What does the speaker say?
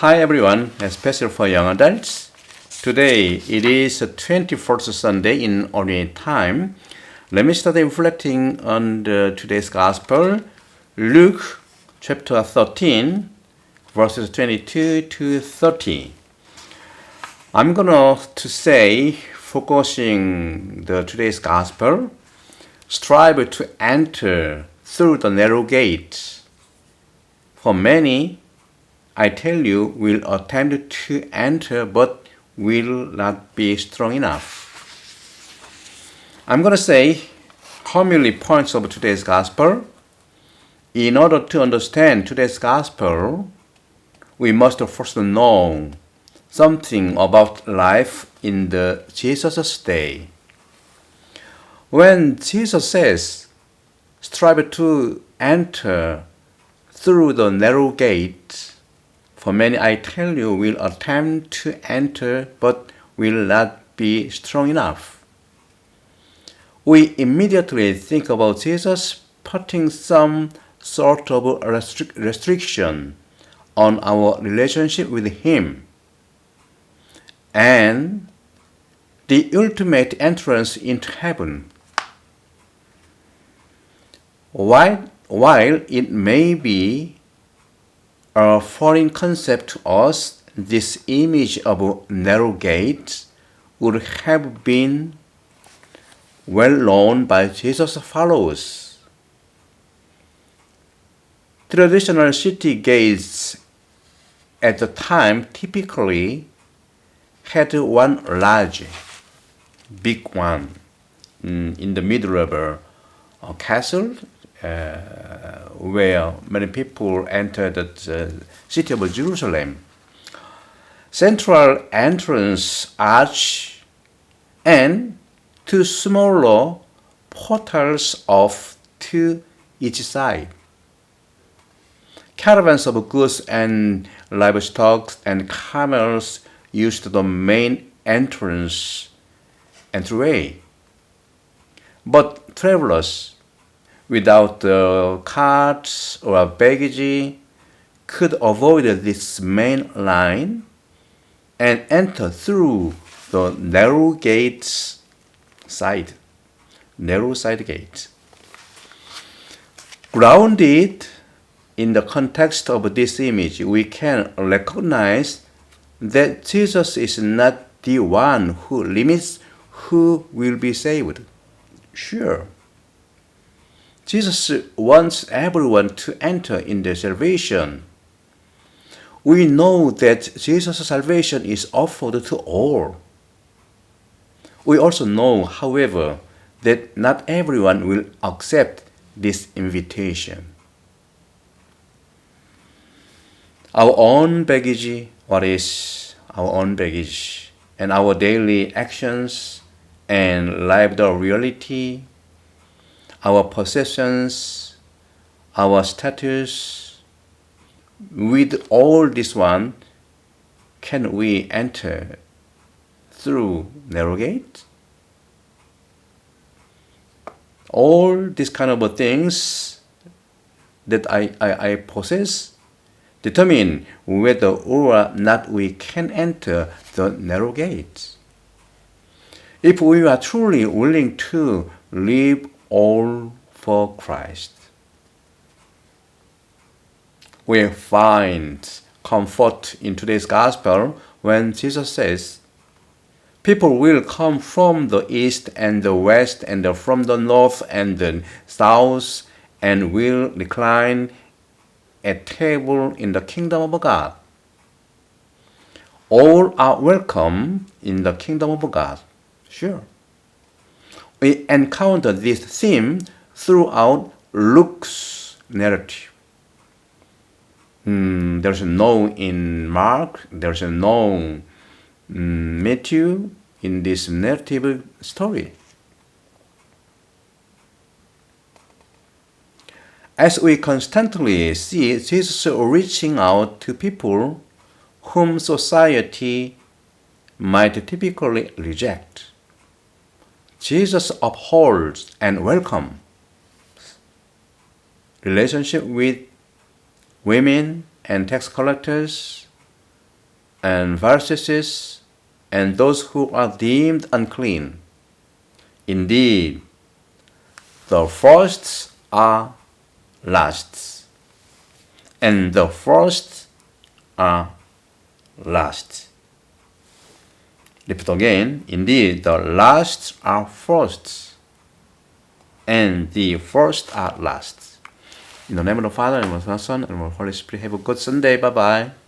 Hi everyone, especially for young adults. Today it is the 21st Sunday in Ordinary Time. Let me start reflecting on today's Gospel, Luke chapter 13, verses 22 to 30. I'm gonna to say, focusing today's Gospel, strive to enter through the narrow gate. For many, I tell you, will attempt to enter but will not be strong enough. I'm going to say how many points of today's gospel. In order to understand today's gospel, we must first know something about life in the Jesus' day. When Jesus says, strive to enter through the narrow gate, for many, I tell you, will attempt to enter but will not be strong enough. We immediately think about Jesus putting some sort of restriction on our relationship with Him. And the ultimate entrance into heaven. While it may be a foreign concept to us, this image of a narrow gate would have been well known by Jesus' followers. Traditional city gates at the time typically had one large, big one in the middle of a castle, where many people entered the city of Jerusalem. Central entrance arch and two smaller portals off to each side. Caravans of goods and livestock and camels used the main entrance entryway. But travelers without carts or baggage could avoid this main line and enter through the narrow side gate. Grounded in the context of this image, we can recognize that Jesus is not the one who limits who will be saved. Sure, Jesus wants everyone to enter in their salvation. We know that Jesus' salvation is offered to all. We also know, however, that not everyone will accept this invitation. Our own baggage, what is our own baggage, and our daily actions and lived reality, our possessions, our status, with all this one, can we enter through narrow gate? All these kind of things that I possess determine whether or not we can enter the narrow gate. If we are truly willing to live all for Christ, we find comfort in today's gospel when Jesus says, people will come from the east and the west and from the north and the south and will recline at table in the kingdom of God. All are welcome in the kingdom of God. Sure. We encounter this theme throughout Luke's narrative. There's no in Mark, there's no Matthew in this narrative story. As we constantly see Jesus reaching out to people whom society might typically reject, Jesus upholds and welcomes relationship with women and tax collectors, And verse 6, and those who are deemed unclean. Indeed, the first are last, and the first are last. Repeat again. Indeed, the last are first, and the first are last. In the name of the Father, and of the Son, and of the Holy Spirit, have a good Sunday. Bye-bye.